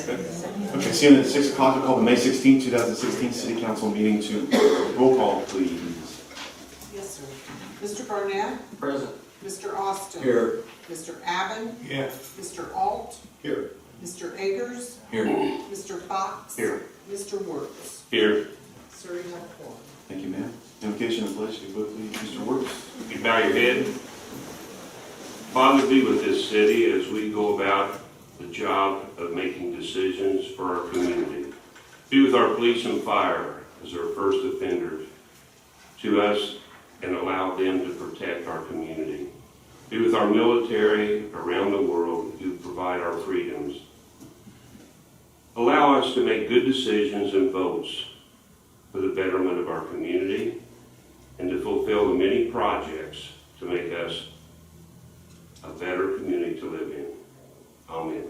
Okay, seeing that 6 o'clock, I call the May 16, 2016 City Council meeting to roll call, please. Yes, sir. Mr. Barnett? Present. Mr. Austin? Here. Mr. Abbott? Yes. Mr. Alt? Here. Mr. Agers? Here. Mr. Fox? Here. Mr. Wertz? Here. Sir, you have a quorum. Thank you, ma'am. Invocation and pledge, if you would, please, Mr. Wertz. You bow your head. Father, be with this city as we go about the job of making decisions for our community. Be with our police and fire as our first offenders to us and allow them to protect our community. Be with our military around the world who provide our freedoms. Allow us to make good decisions and votes for the betterment of our community and to fulfill the many projects to make us a better community to live in. Amen.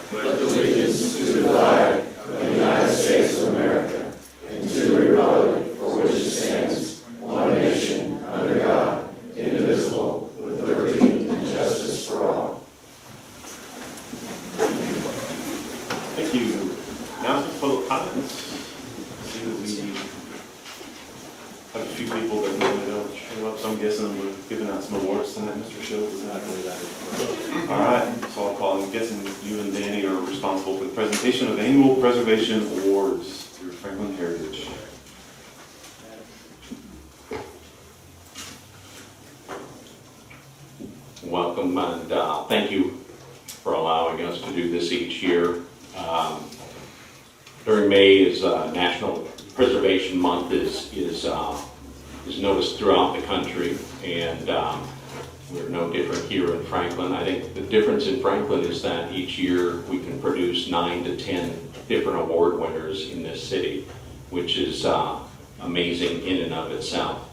Pledge allegiance to the flag of the United States of America and to the republic for which it stands, one nation, under God, indivisible, with liberty and justice for all. Thank you. Now some public comments. See that we have a few people that really don't show up, so I'm guessing we're giving out some awards tonight, Mr. Shields. Is that all right? So I'll call. I'm guessing you and Danny are responsible for the presentation of annual preservation awards through Franklin Heritage. Welcome, and thank you for allowing us to do this each year. During May is National Preservation Month is noticed throughout the country, and we're no different here in Franklin. I think the difference in Franklin is that each year we can produce 9 to 10 different award winners in this city, which is amazing in and of itself.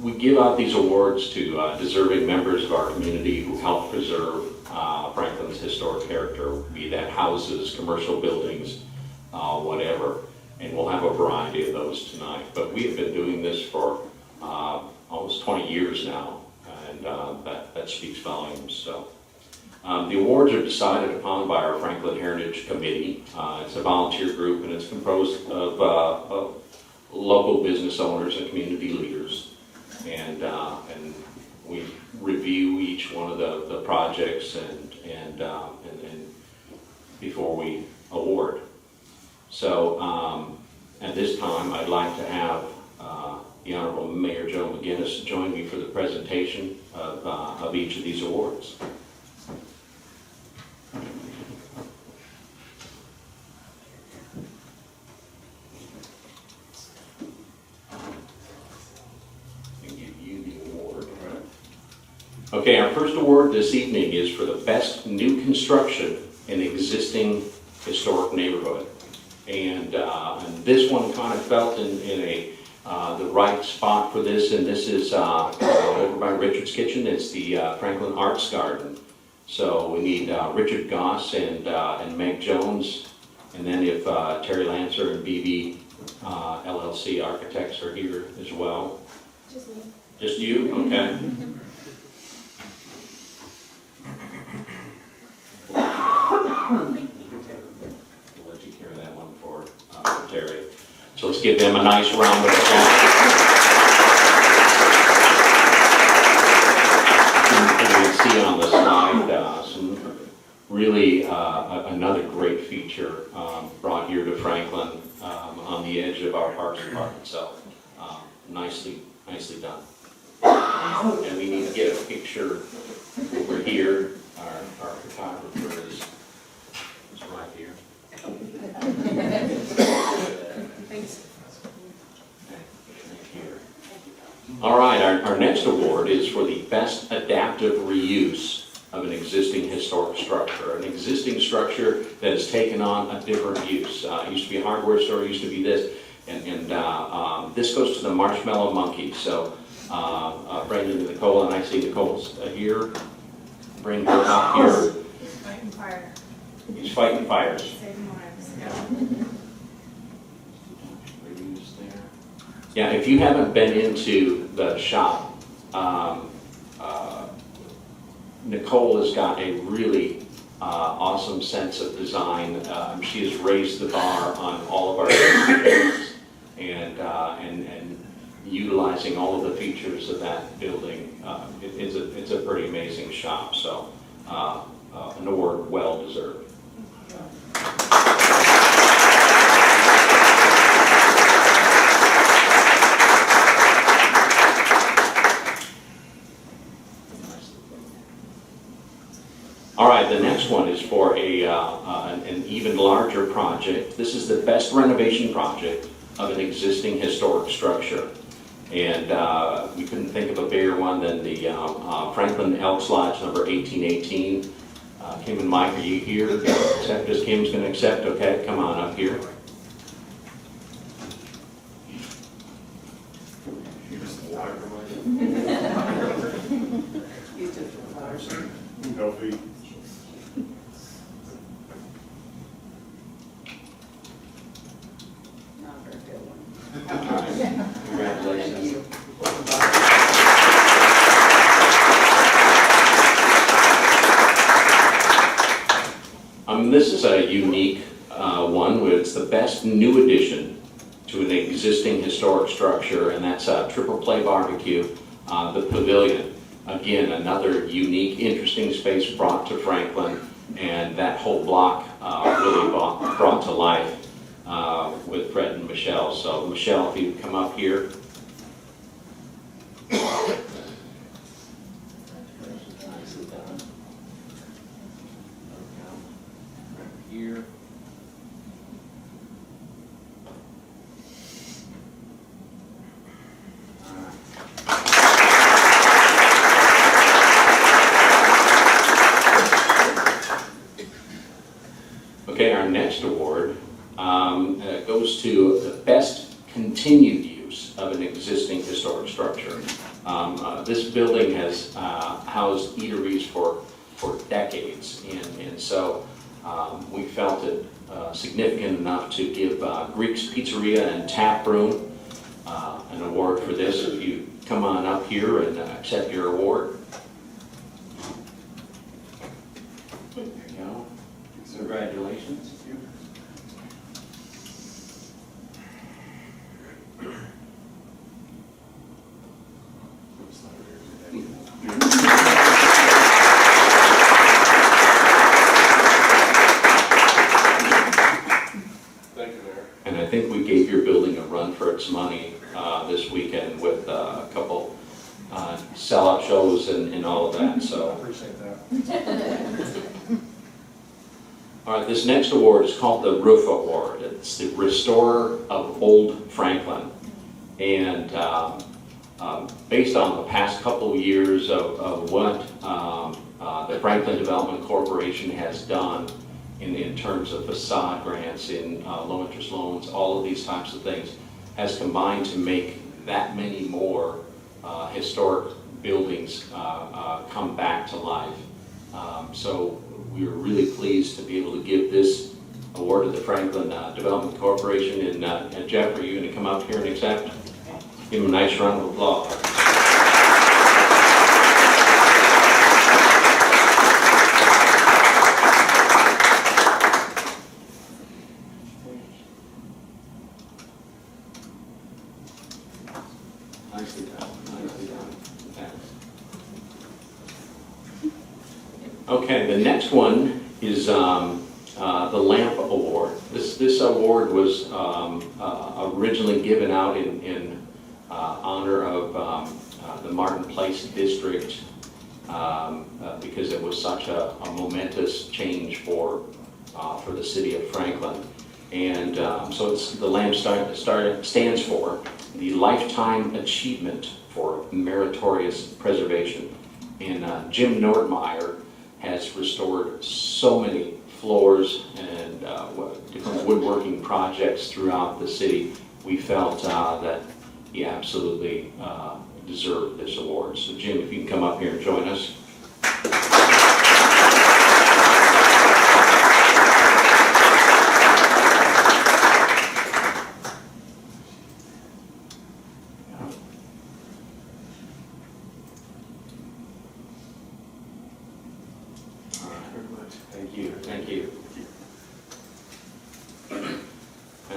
We give out these awards to deserving members of our community who help preserve Franklin's historic character, be that houses, commercial buildings, whatever. And we'll have a variety of those tonight. But we have been doing this for almost 20 years now, and that speaks volumes. So the awards are decided upon by our Franklin Heritage Committee. It's a volunteer group, and it's composed of local business owners and community leaders. And we review each one of the projects and before we award. So at this time, I'd like to have the Honorable Mayor Joe McGinnis join me for the presentation of each of these awards. Okay, our first award this evening is for the best new construction in existing historic neighborhood. And this one kind of felt in the right spot for this, and this is over by Richard's Kitchen. It's the Franklin Arts Garden. So we need Richard Goss and Meg Jones, and then if Terry Lancer and BB LLC Architects are here as well. Just me. Just you? Okay. We'll let you carry that one for Terry. So let's give them a nice round of applause. You can see on the slide some really another great feature brought here to Franklin on the edge of our Parks Department. So nicely done. And we need to get a picture over here. Our photographer is right here. Thanks. Here. All right, our next award is for the best adaptive reuse of an existing historic structure. An existing structure that has taken on a different use. It used to be a hardware store, it used to be this, and this goes to the Marshmallow Monkey. So Brandon and Nicole, and I see Nicole's here. Bring her up here. He's fighting fire. He's fighting fires. Saving lives. Yeah, if you haven't been into the shop, Nicole has got a really awesome sense of design. She has raised the bar on all of our buildings and utilizing all of the features of that building. It's a pretty amazing shop, so an award well deserved. All right, the next one is for an even larger project. This is the best renovation project of an existing historic structure. And we couldn't think of a bigger one than the Franklin Elks Lodge number 1818. Kim and Mike, are you here? Accept as Kim's going to accept? Okay, come on up here. He's just a flower. Healthy. Not a very good one. Congratulations. This is a unique one. It's the best new addition to an existing historic structure, and that's Triple Play Barbecue, the Pavilion. Again, another unique, interesting space brought to Franklin, and that whole block really brought to life with Fred and Michelle. So Michelle, if you come up here. Nicely done. Here. Okay, our next award goes to the best continued use of an existing historic structure. This building has housed eateries for decades, and so we felt it significant enough to give Greek's Pizzeria and Tap Room an award for this. If you come on up here and accept your award. There you go. Congratulations. Thank you, Mayor. And I think we gave your building a run for its money this weekend with a couple sellout shows and all of that, so. Appreciate that. All right, this next award is called the Roof Award. It's the Restorer of Old Franklin. And based on the past couple years of what the Franklin Development Corporation has done in terms of facade grants, in low interest loans, all of these types of things, has combined to make that many more historic buildings come back to life. So we were really pleased to be able to give this award to the Franklin Development Corporation. And Jeff, are you going to come up here and accept? Give him a nice round of applause. Nicely done, nicely done. Thanks. Okay, the next one is the LAMP Award. This award was originally given out in honor of the Martin Place District because it was such a momentous change for the city of Franklin. And so the LAMP stands for the Lifetime Achievement for Meritorious Preservation. And Jim Nordmeyer has restored so many floors and different woodworking projects throughout the city. We felt that he absolutely deserved this award. So Jim, if you can come up here and join us.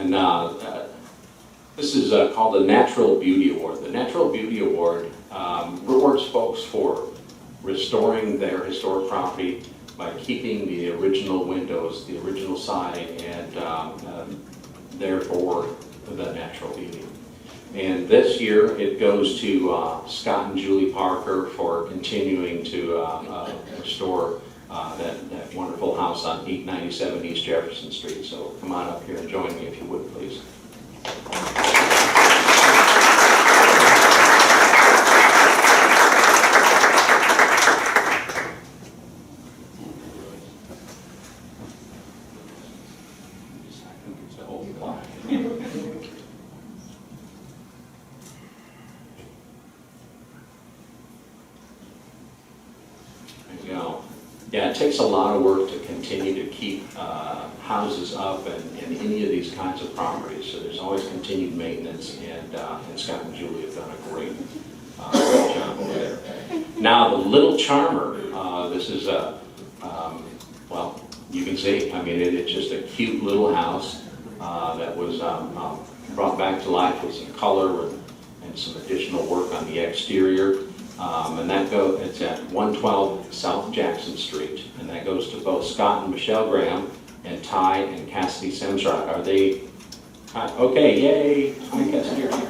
And this is called the Natural Beauty Award. The Natural Beauty Award rewards folks for restoring their historic property by keeping the original windows, the original siding, and therefore the natural beauty. And this year it goes to Scott and Julie Parker for continuing to restore that wonderful house on 897 East Jefferson Street. So come on up here and join me if you would, please. Yeah, it takes a lot of work to continue to keep houses up and any of these kinds of properties. So there's always continued maintenance, and Scott and Julie have done a great job over there. Now, the Little Charmer, this is a, well, you can see, I mean, it's just a cute little house that was brought back to life with some color and some additional work on the exterior. And it's at 112 South Jackson Street, and that goes to both Scott and Michelle Graham and Ty and Cassidy Semsrod. Are they? Okay, yay! Hi, Cassidy, you're here.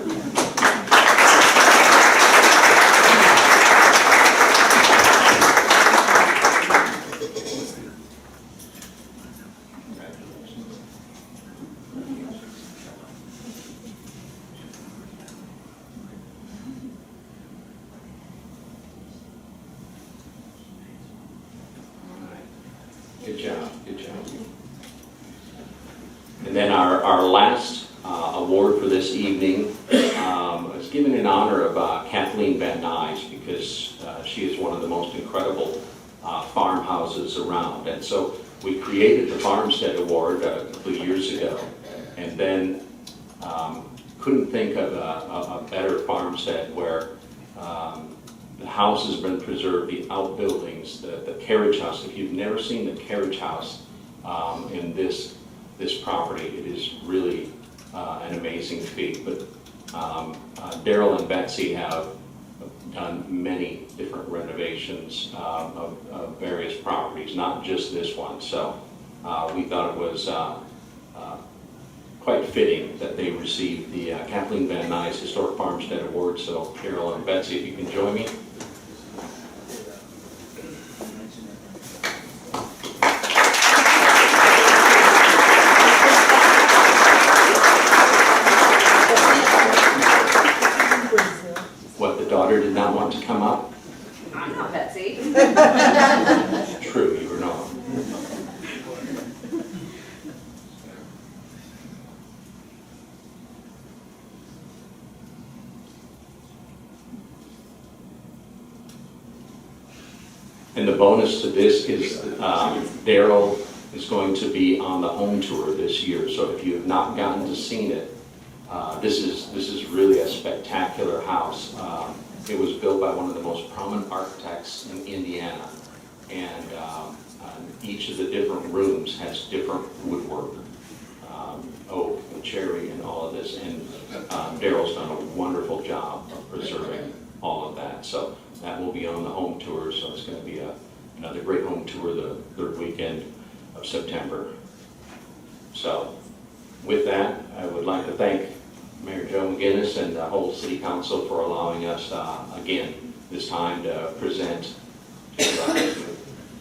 Good job, good job. And then our last award for this evening is given in honor of Kathleen Van Nuys, because she is one of the most incredible farmhouses around. And so we created the Farmstead Award a couple of years ago, and then couldn't think of a better farmstead where the house has been preserved, the outbuildings, the carriage house. If you've never seen the carriage house in this property, it is really an amazing feat. But Daryl and Betsy have done many different renovations of various properties, not just this one. So we thought it was quite fitting that they received the Kathleen Van Nuys Historic Farmstead Award. So Daryl and Betsy, if you can join me. What, the daughter did not want to come up? I'm not Betsy. True, you were not. And the bonus to this is Daryl is going to be on the home tour this year. So if you have not gotten to see it, this is really a spectacular house. It was built by one of the most prominent architects in Indiana, and each of the different rooms has different woodwork, oak and cherry and all of this. And Daryl's done a wonderful job of preserving all of that. So that will be on the home tour. So it's going to be another great home tour the third weekend of September. So with that, I would like to thank Mayor Joe McGinnis and the whole City Council for allowing us again this time to present, to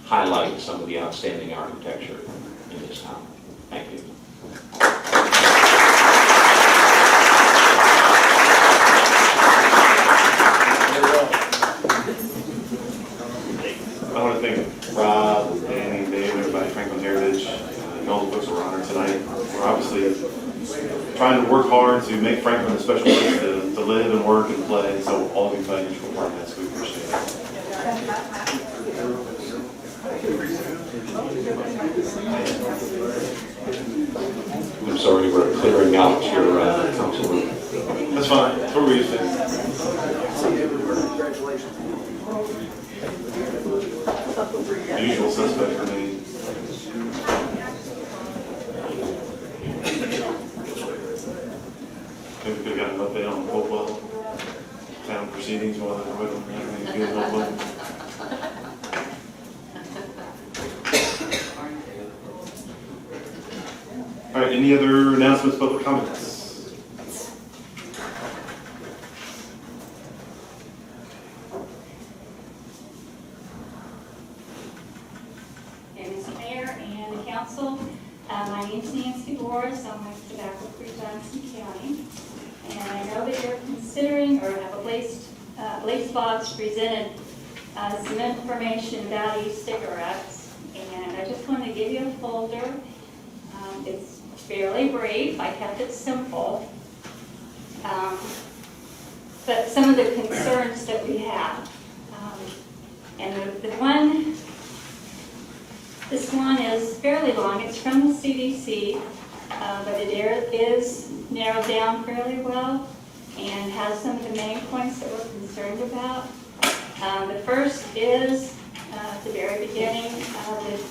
highlight some of the outstanding architecture in this town. Thank you. I want to thank Rob, Danny, Dave, everybody at Franklin Heritage, and all the folks who are on here tonight. We're obviously trying to work hard to make Franklin a special place to live and work and play, so all of you played an integral part in that, so we appreciate it. I'm sorry, we're clearing out your council room. That's fine, that's what we're used to. The usual suspect for me. Maybe we could have gotten an update on Hopewell town proceedings while they were waiting. Everything's good in Hopewell. All right, any other announcements, public comments? Okay, Mr. Mayor and the council, my name is Nancy Boris. I'm with Tobacco Free Johnson County. And I know that you're considering or have a Blaze Box presented some information about e-cigarettes. And I just want to give you a folder. It's fairly brief. I kept it simple. But some of the concerns that we have. And this one is fairly long. It's from the CDC, but it is narrowed down fairly well and has some of the main points that we're concerned about. The first is at the very beginning,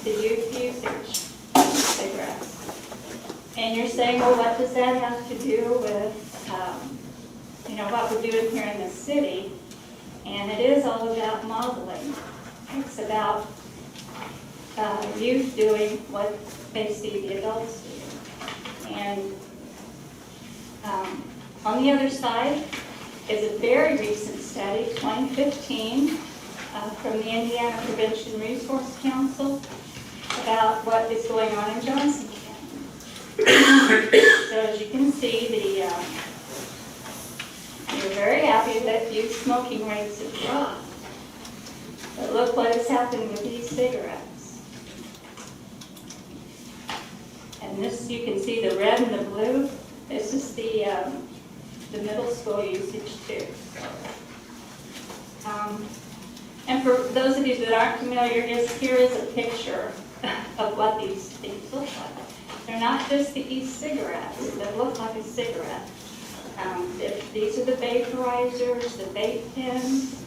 the youth usage of cigarettes. And you're saying, well, what does that have to do with, what we're doing here in the city? And it is all about modeling. It's about youth doing what they see the adults do. And on the other side is a very recent study, 2015, from the Indiana Prevention Resource Council about what is going on in Johnson County. So as you can see, we're very happy that youth smoking rates have dropped. But look what has happened with these cigarettes. And this, you can see the red and the blue. This is the middle school usage too. And for those of you that aren't familiar, here is a picture of what these things look like. They're not just the e-cigarettes that look like a cigarette. These are the vaporizers, the vape pens,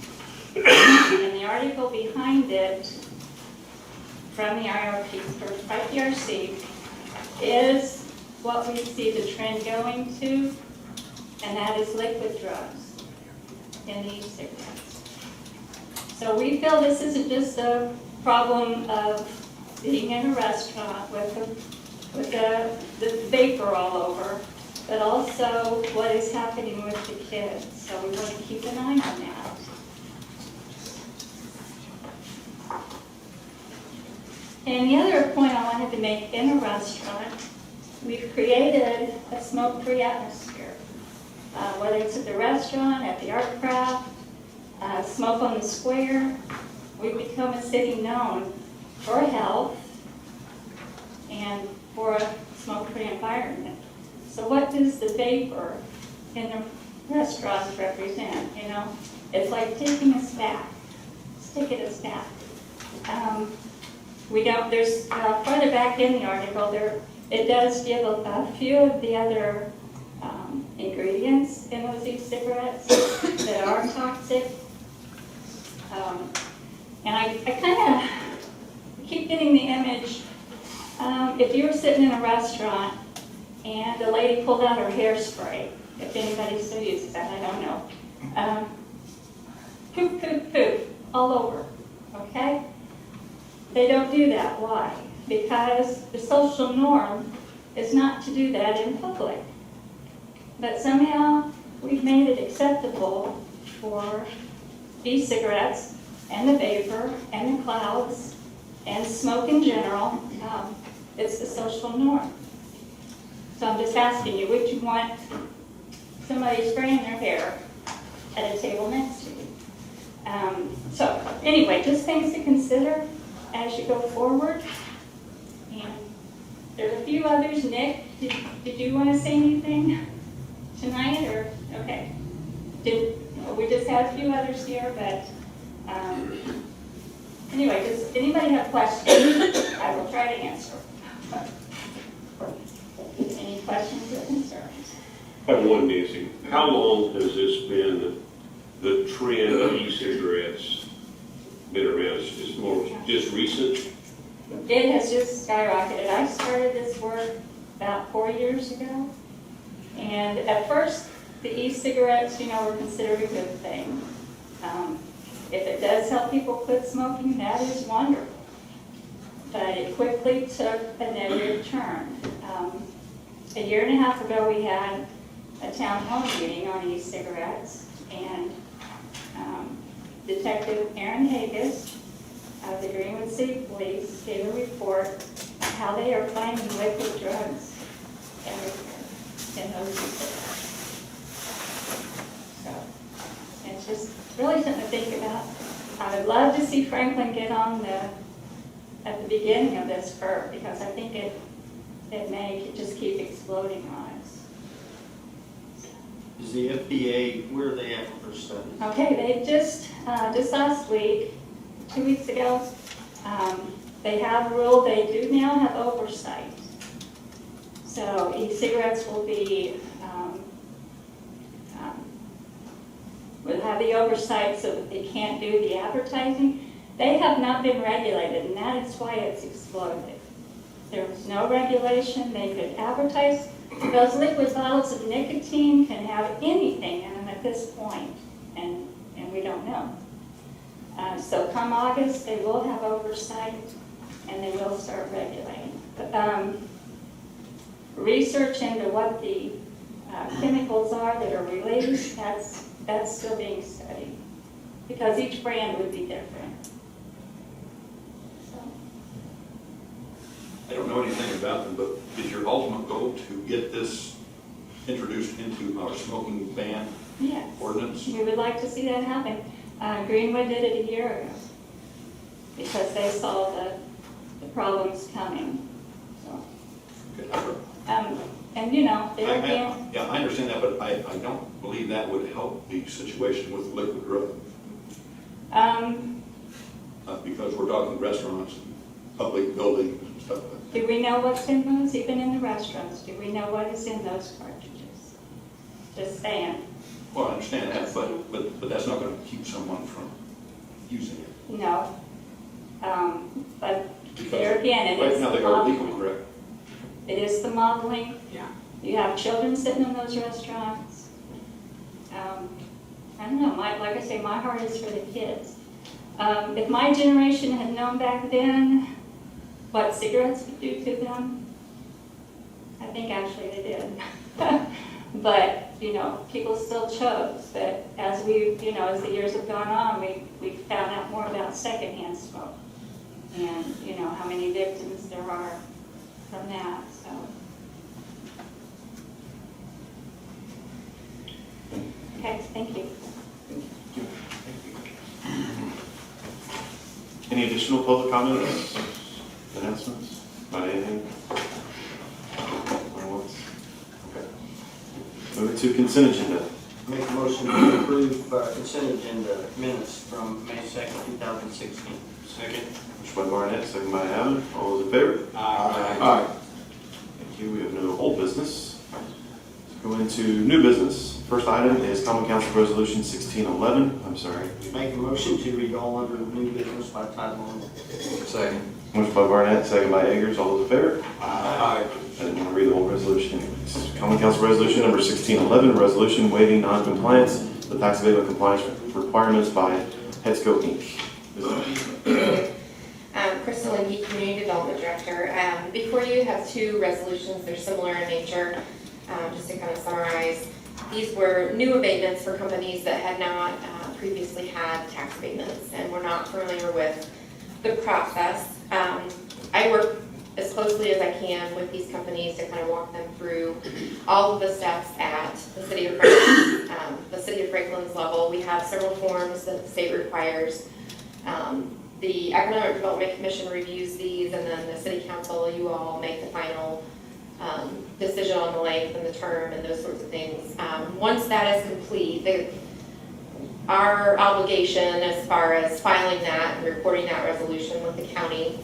and the article behind it from the IPRC is what we see the trend going to, and that is liquid drugs in the e-cigarettes. So we feel this isn't just a problem of being in a restaurant with the vapor all over, but also what is happening with the kids. So we want to keep an eye on that. And the other point I wanted to make in a restaurant, we've created a smoke-free atmosphere. Whether it's at the restaurant, at the art craft, Smoke on the Square, we've become a city known for health and for a smoke-free environment. So what does the vapor in the restaurants represent? It's like taking a snack. Stick it a snack. There's further back in the article, it does give a few of the other ingredients in those e-cigarettes that are toxic. And I kind of keep getting the image, if you were sitting in a restaurant and a lady pulled out her hairspray, if anybody still uses that, I don't know. Poop, poop, poop, all over, okay? They don't do that. Why? Because the social norm is not to do that in public. But somehow we've made it acceptable for e-cigarettes and the vapor and the clouds and smoke in general. It's the social norm. So I'm just asking you, would you want somebody spraying their hair at a table next to you? So anyway, just things to consider as you go forward. And there's a few others. Nick, did you want to say anything tonight, or okay? We just had a few others here, but anyway, does anybody have questions? I will try to answer. Any questions or concerns? I have one, Nancy. How long has this been, the trend of e-cigarettes been around? Is more just recent? It has just skyrocketed. I started this work about 4 years ago. And at first, the e-cigarettes, were considered a good thing. If it does help people quit smoking, that is wonderful. But it quickly took a negative turn. A year and a half ago, we had a town hall meeting on e-cigarettes, and Detective Aaron Hagus of the Greenwood City Police gave a report on how they are finding liquid drugs everywhere in those e-cigarettes. So it's just really something to think about. I would love to see Franklin get on at the beginning of this curve, because I think it may just keep exploding on us. Is the FDA, where are they at with their studies? Okay, they just last week, 2 weeks ago, they have ruled they do now have oversight. So e-cigarettes will have the oversight so that they can't do the advertising. They have not been regulated, and that is why it's exploded. There was no regulation. They could advertise. Those liquid bottles of nicotine can have anything in them at this point, and we don't know. So come August, they will have oversight, and they will start regulating. Research into what the chemicals are that are released, that's still being studied, because each brand would be different. So, I don't know anything about them, but is your ultimate goal to get this introduced into our smoking ban yes. ordinance? We would like to see that happen. Greenwood did it a year ago because they saw the problems coming. So, and they're again. Yeah, I understand that, but I don't believe that would help the situation with liquid drug. Because we're talking restaurants, public buildings and stuff like that. Do we know what's in those, even in the restaurants? Do we know what is in those cartridges? Just saying. Well, I understand that, but that's not going to keep someone from using it. No. But Because there again, it right is now the they are legal, modeling. correct? It is the modeling. Yeah. You have children sitting in those restaurants. I don't know, like I say, my heart is for the kids. If my generation had known back then what cigarettes would do to them, I think actually they did. But, people still chose. But as the years have gone on, we found out more about secondhand smoke. And, how many victims there are from that, so. Okay, thank you. Any additional public comments, announcements, about anything? Okay. Moving to consent agenda. Make a motion to approve consent agenda minutes from May 2nd, 2016. Second. Motion by Barnett, second by Allen. All those in favor? Aye. Thank you. We have no old business. Let's go into new business. First item is Common Council Resolution 1611. I'm sorry. Make a motion to read all under new business by title only. Second. Motion by Barnett, second by Eggers. All those in favor? Aye. I didn't want to read the whole resolution anyways. Common Council Resolution number 1611, a resolution waiving non-compliance with tax abatement compliance requirements by Hetzco Inc. Crystal Linke, Community Development Director. Before you have two resolutions, they're similar in nature. Just to kind of summarize, these were new abatements for companies that had not previously had tax abatements and were not familiar with the process. I work as closely as I can with these companies to kind of walk them through all of the steps at the City of Franklin, the City of Franklin's level. We have several forms that the state requires. The Economic Development Commission reviews these, and then the City Council, you all make the final decision on the length and the term and those sorts of things. Once that is complete, our obligation as far as filing that and reporting that resolution with the county,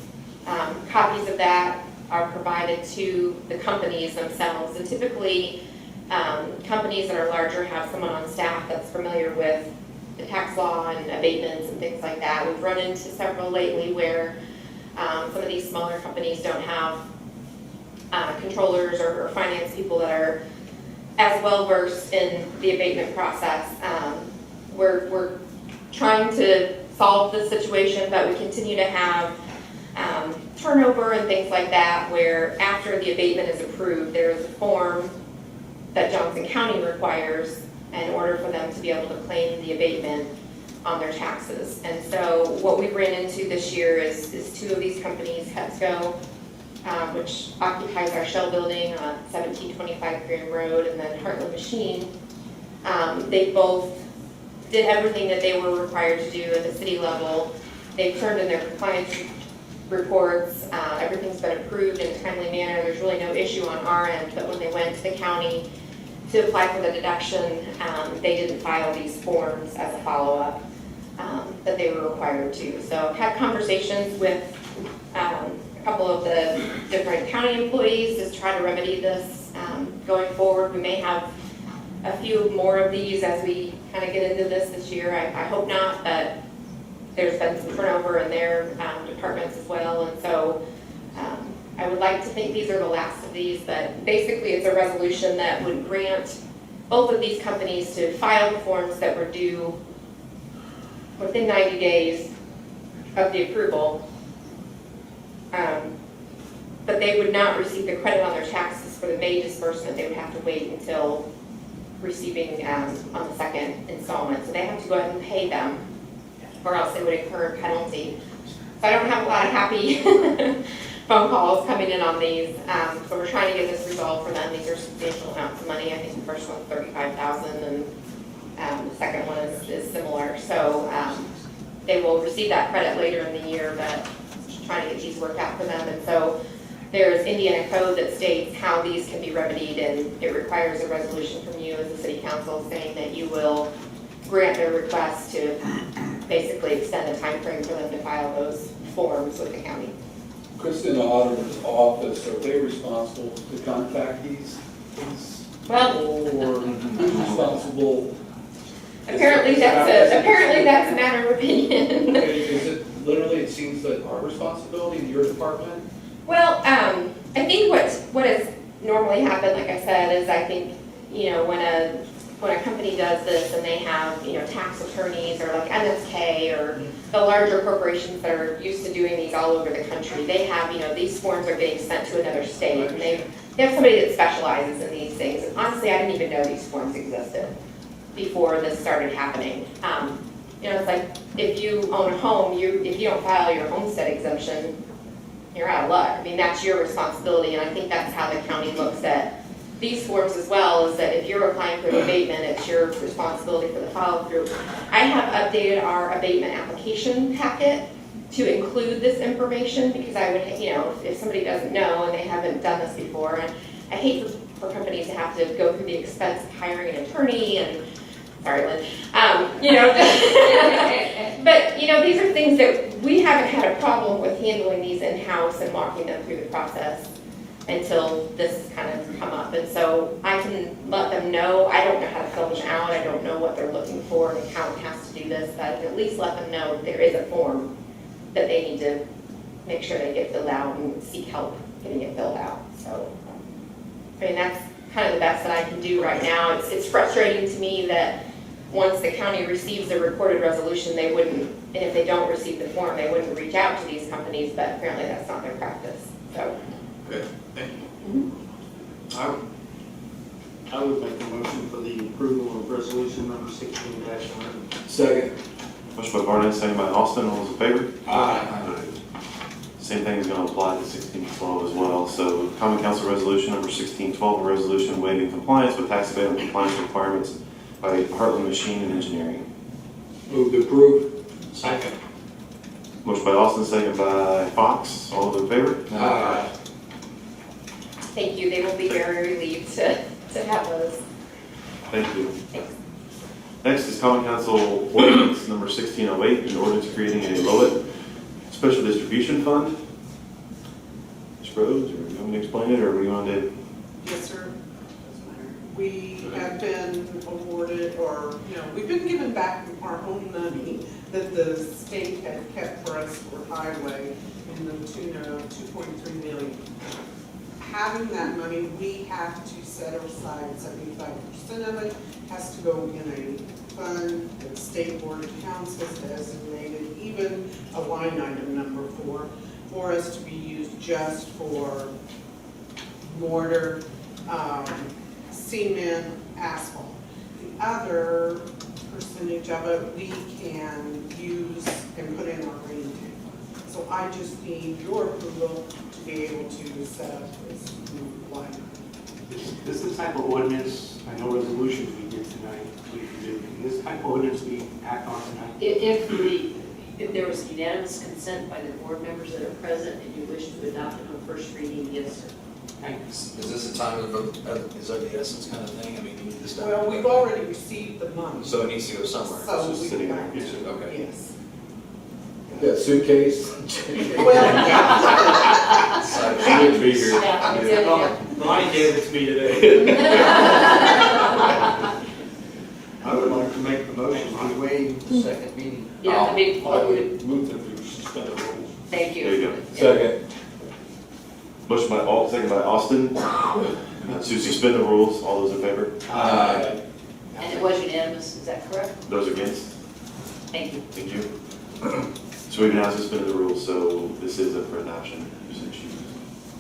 copies of that are provided to the companies themselves. And typically, companies that are larger have someone on staff that's familiar with the tax law and abatements and things like that. We've run into several lately where some of these smaller companies don't have controllers or finance people that are as well versed in the abatement process. We're trying to solve the situation, but we continue to have turnover and things like that, where after the abatement is approved, there is a form that Johnson County requires in order for them to be able to claim the abatement on their taxes. And so what we ran into this year is two of these companies, Hetsco, which occupies our Shell building on 1725 Graham Road, and then Heartland Machine. They both did everything that they were required to do at the city level. They've turned in their compliance reports. Everything's been approved in a timely manner. There's really no issue on our end, but when they went to the county to apply for the deduction, they didn't file these forms as a follow-up that they were required to. So I've had conversations with a couple of the different county employees to try to remedy this going forward. We may have a few more of these as we kind of get into this year. I hope not, but there's been some turnover in their departments as well. And so I would like to think these are the last of these, but basically it's a resolution that would grant both of these companies to file the forms that were due within 90 days of the approval. But they would not receive the credit on their taxes for the May disbursement. They would have to wait until receiving on the second installment. So they have to go ahead and pay them, or else they would incur a penalty. So I don't have a lot of happy phone calls coming in on these. So we're trying to get this resolved for them. These are substantial amounts of money. I think the first one's $35,000, and the second one is similar. So they will receive that credit later in the year, but just trying to get these worked out for them. And so there's Indiana code that states how these can be remedied, and it requires a resolution from you as the city council saying that you will grant their request to basically extend the time frame for them to file those forms with the county. Chris, in the auditor's office, are they responsible to contact these Well, or who's responsible? apparently that's a matter of opinion. Is it literally, it seems that our responsibility in your department? Well, I think what has normally happened, like I said, is I think, when a company does this and they have, tax attorneys or like MSK or the larger corporations that are used to doing these all over the country, they have, these forms are getting sent to another state, and they have somebody that specializes in these things. And honestly, I didn't even know these forms existed before this started happening. It's like if you own a home, if you don't file your homestead exemption, you're out of luck. I mean, that's your responsibility, and I think that's how the county looks at these forms as well, is that if you're applying for an abatement, it's your responsibility for the follow-through. I have updated our abatement application packet to include this information, because I would, if somebody doesn't know and they haven't done this before, and I hate for companies to have to go through the expense of hiring an attorney and, sorry, Lynn, but, these are things that we haven't had a problem with handling these in-house and walking them through the process until this has kind of come up. And so I can let them know. I don't know how to fill them out. I don't know what they're looking for. An accountant has to do this, but I can at least let them know that there is a form that they need to make sure they get filled out and seek help getting it filled out. So, that's kind of the best that I can do right now. It's frustrating to me that once the county receives a recorded resolution, they wouldn't, and if they don't receive the form, they wouldn't reach out to these companies, but apparently that's not their practice. So. Okay, thank you. I would make a motion for the approval of resolution number 16-11. Second. Motion by Barnett, second by Austin. All those in favor? Aye. Same thing is going to apply to 1612 as well. So Common Council Resolution number 1612, a resolution waiving compliance with tax abatement compliance requirements by Heartland Machine and Engineering. Move to approve. Second. Motion by Austin, second by Fox. All those in favor? Aye. Thank you. They will be very relieved to have those. Thank you. Thanks. Next is Common Council Ordinance number 1608, an ordinance creating a Lowett Special Distribution Fund. Ms. Rhodes, or you want me to explain it, or do you want to? Yes, sir. We have been awarded, or, we've been given back our own money that the state had kept for us for highway in the tune of $2.3 million. Having that money, we have to set aside 75% of it has to go in a fund that State Board of Accounts has designated, even a line item number for us to be used just for mortar, cement, asphalt. The other percentage of it we can use and put in our green tank. So I just need your approval to be able to set up this new line item. This is the type of ordinance, I know resolutions we did tonight, we can do. This type of ordinance we act on tonight. If there was unanimous consent by the board members that are present and you wish to adopt it on first reading, yes, sir. Thanks. Is this a time is of the essence kind of thing? I mean, you need this done. Well, we've already received the money. So it needs to go somewhere. So It's just we sitting there. got to, Okay. yes. That suitcase? Well, yeah. She didn't be here. Yeah, it's in there. Lonnie gave it to me today. I would like to make the motion to waive the second meeting. Yeah, I mean, I would move that we suspend the rules. thank you. There you go. Second. Motion by Alt, second by Austin, to suspend the rules. All those in favor? Aye. And it was unanimous, is that correct? Those against? Thank you. Thank you. So we've now suspended the rules, so this is up for adoption.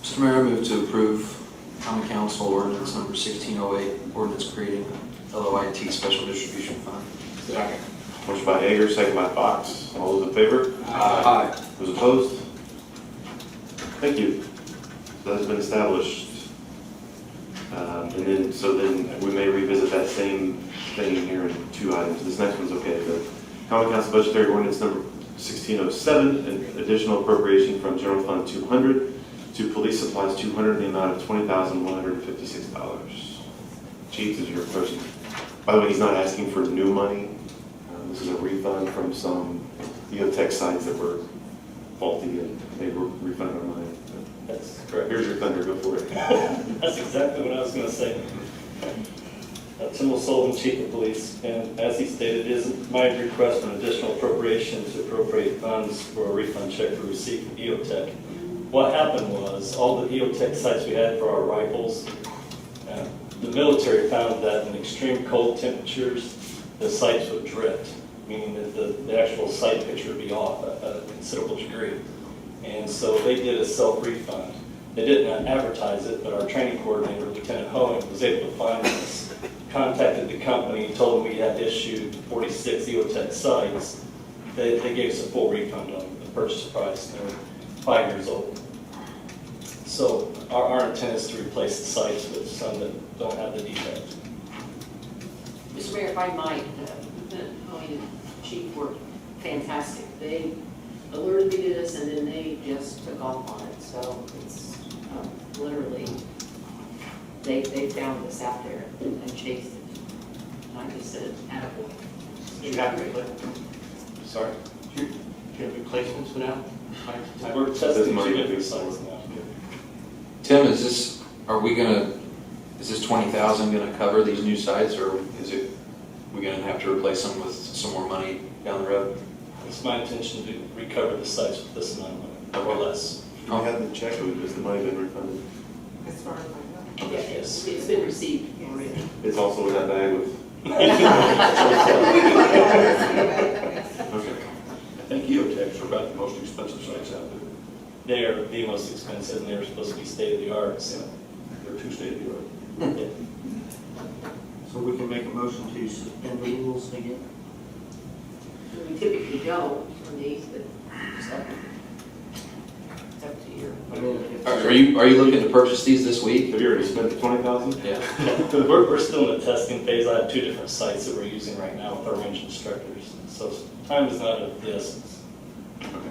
Mr. Mayor, I move to approve Common Council Ordinance Number 1608, ordinance creating LOIT Special Distribution Fund. Second. Motion by Hager, second by Fox. All those in favor? Aye. Those opposed? Thank you. That has been established. And then we may revisit that same thing here in two items. This next one's okay. The Common Council Budgetary Ordinance Number 1607, an additional appropriation from General Fund 200 to Police Supplies 200 in the amount of $20,156. Chief, is your person. By the way, he's not asking for new money. This is a refund from some EOTech sites that were faulty and they were refunded our money. That's correct. Here's your thunder, go for it. That's exactly what I was going to say. Tim O'Sullivan, Chief of Police, and as he stated, it is my request for an additional appropriation to appropriate funds for a refund check we received from EOTech. What happened was, all the EOTech sites we had for our rifles, the military found that in extreme cold temperatures, the sights would drift, meaning that the actual sight picture would be off a considerable degree. And so they did a self-refund. They didn't advertise it, but our training coordinator, Lieutenant Hohen, was able to find this, contacted the company, told them we had issued 46 EOTech sites. They gave us a full refund on the purchase price. They were 5 years old. So our intent is to replace the sites with some that don't have the defect. Mr. Mayor, if I might, Lieutenant Hoey and Chief were fantastic. They alerted me to this and then they just took off on it. So it's literally, they found this out there and chased it. And I just said, attaboy. You have replacements? Sorry? You have replacements now? We're testing two different sites now. Tim, is this 20,000 gonna cover these new sites, or we gonna have to replace them with some more money down the road? It's my intention to recover the sites with this amount of money, or less. We haven't checked, has the money been refunded? As far as I know. Yeah, it's been received already. It's also in that bag with, okay. I think EOTechs are about the most expensive sites out there. They are the most expensive and they're supposed to be state-of-the-art, so. They're two state-of-the-art. Yeah. So we can make a motion to suspend the rules again? We typically don't on these, but it's up to you. I mean, if- Are you looking to purchase these this week? Have you already spent the 20,000? Yeah. We're still in the testing phase. I have two different sites that we're using right now with our range instructors. So time is not of the essence. Okay.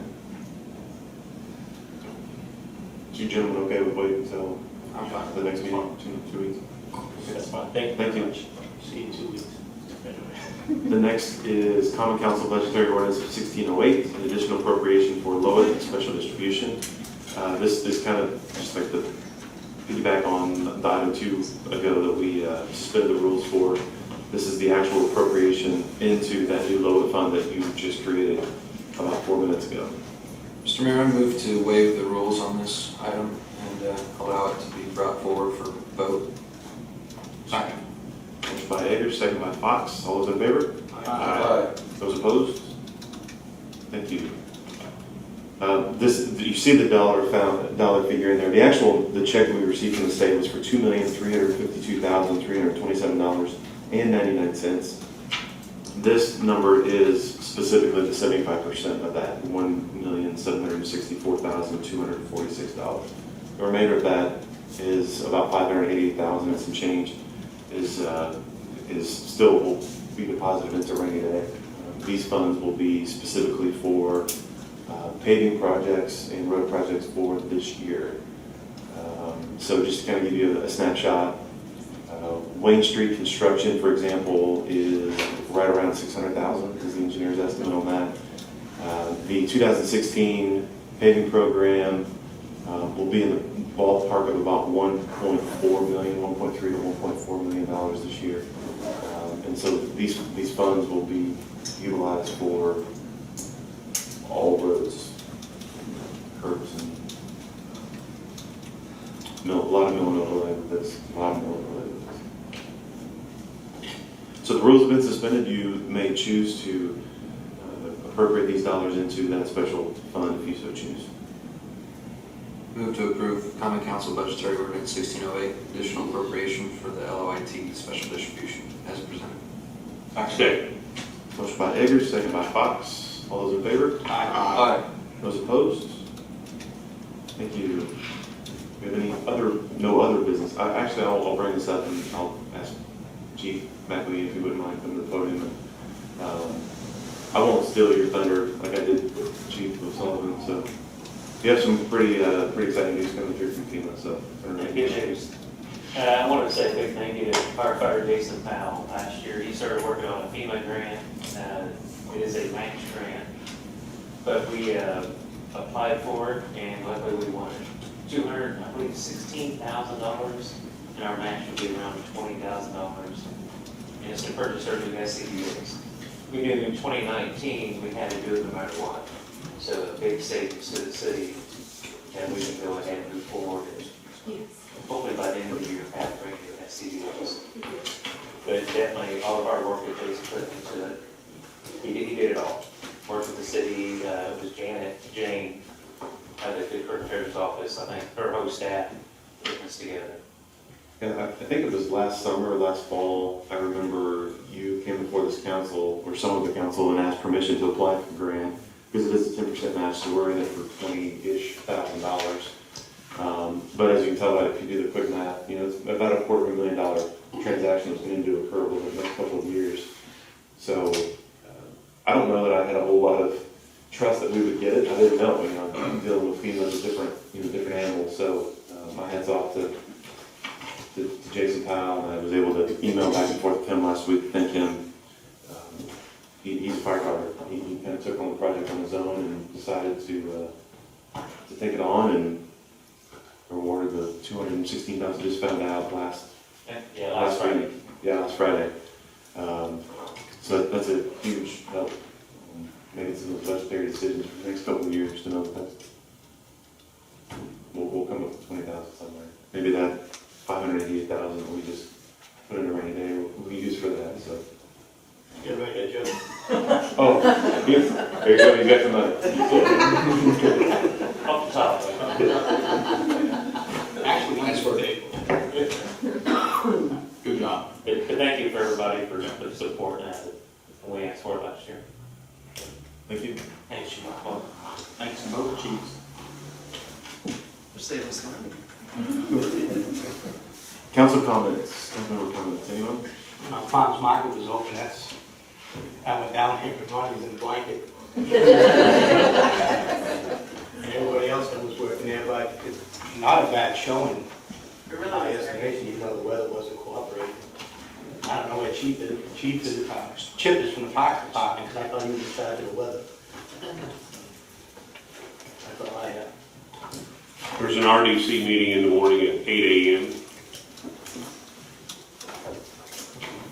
So you gentlemen okay with waiting until I'm fine. the next meeting, 2 weeks? That's fine. Thank you Thank very you. much. See you in 2 weeks. The next is Common Council Budgetary Ordinance of 1608, an additional appropriation for Lowit and special distribution. This is kind of just like the piggyback on the item 2 ago that we suspended the rules for. This is the actual appropriation into that new Lowit fund that you just created about 4 minutes ago. Mr. Mayor, I move to waive the rules on this item and allow it to be brought forward for vote. Motion by Eggers, second by Fox. All those in favor? Aye. Those opposed? Thank you. You see the dollar figure in there. The check we received from the state was for $2,352,327.99. This number is specifically the 75% of that, $1,764,246. The remainder of that is about $588,000 and some change is still will be deposited into rainy day. These funds will be specifically for paving projects and road projects for this year. So just to kind of give you a snapshot, Wayne Street construction, for example, is right around $600,000 is the engineer's estimate on that. The 2016 paving program will be in the ballpark of about $1.4 million, $1.3 to $1.4 million this year. And so these funds will be utilized for all roads, curbs, and a lot of mill and oil related with this, a lot of mill and oil related with this. So the rules have been suspended. You may choose to appropriate these dollars into that special fund if you so choose. Move to approve Common Council Budgetary Ordinance 1608, additional appropriation for the LOIT special distribution as presented. Second. Motion by Eggers, second by Fox. All those in favor? Aye. Those opposed? Thank you. Do we have no other business? I'll bring this up and I'll ask Chief McLean if he wouldn't mind coming to the podium. I won't steal your thunder like I did with Chief O'Sullivan. So you have some pretty exciting news coming through from FEMA. So Good news. I wanted to say a big thank you to firefighter Jason Powell. Last year, he started working on a FEMA grant. It is a match grant, but we applied for it, and luckily we won it. $16,000, and our match would be around $20,000. And it's to purchase our new SCBA's. We knew in 2019 we had to do it no matter what. So a big savings to the city, and we can go ahead and move forward. Hopefully by the end of the year, have regular SCBA's. But definitely all of our work that Jason put into it, he did it all. Worked with the city, it was Jane, the clerk treasurer's office, I think, her whole staff putting this together. Yeah, I think it was last summer, last fall, I remember you came before this council, or some of the council, and asked permission to apply for the grant, because it is a 10% match, so we're in it for $20,000-ish. But as you can tell, if you do the quick math, it's about a $250,000 transaction that's going to occur over the next couple of years. So I don't know that I had a whole lot of trust that we would get it. I didn't know, I'm dealing with FEMA as a different animal. So my hats off to Jason Powell, and I was able to email back and forth with him last week, thank him. He's a firefighter. He kind of took on the project on his own and decided to take it on, and awarded the $216,000. Just found out last Friday. Yeah, last Friday. So that's a huge help. Maybe some of those budgetary decisions for the next couple of years to know that we'll come up with $20,000 somewhere. Maybe that $588,000 we just put in a rainy day will be used for that. So. Get ready to joke. Oh, there you go. You got the money. Off the top. Actually, mine's for April. Good job. But thank you for everybody for the support and we asked for it last year. Thank you. Thanks, you. Thanks to both chiefs. Council comments. Council comments. Anyone? Farms market was open, I went down here for money in a blanket. And everybody else that was working there, but it's not a bad showing. My estimation, even though the weather wasn't cooperating. I don't know where Chip is from the fire department, because I thought he was in charge of the weather. That's all I have. There's an RDC meeting in the morning at 8 a.m.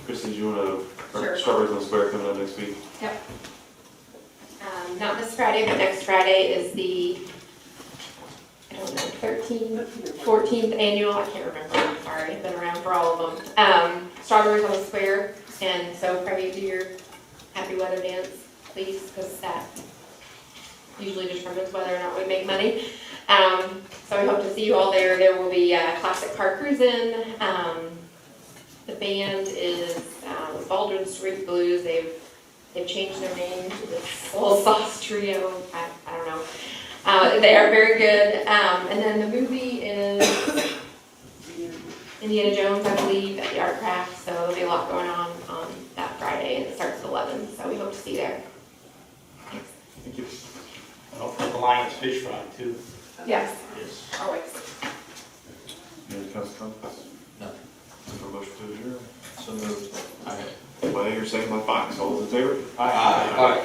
Kristen, do you want to Sure. Strawberries on Square coming up next week? Yep. Not this Friday, but next Friday is the, 13th, 14th annual, I can't remember, I'm sorry, I've been around for all of them. strawberries on the square, and so probably do your happy weather dance, please, because that usually determines whether or not we make money. So we hope to see you all there. There will be classic car cruising. The band is Baldwin Street Blues. They've changed their name to the Soul Sauce Trio. I don't know. They are very good. And then the movie is Indiana Jones, I believe, at the Art Craft. So there'll be a lot going on that Friday, and it starts at 11. So we hope to see you there. Thanks. Thank you. And don't forget the Lions Fish Fry too. Yes, Yes. always. Any council comments? No. For motion to adjourn. So moved. By Hager, second by Fox. All those in favor? Aye.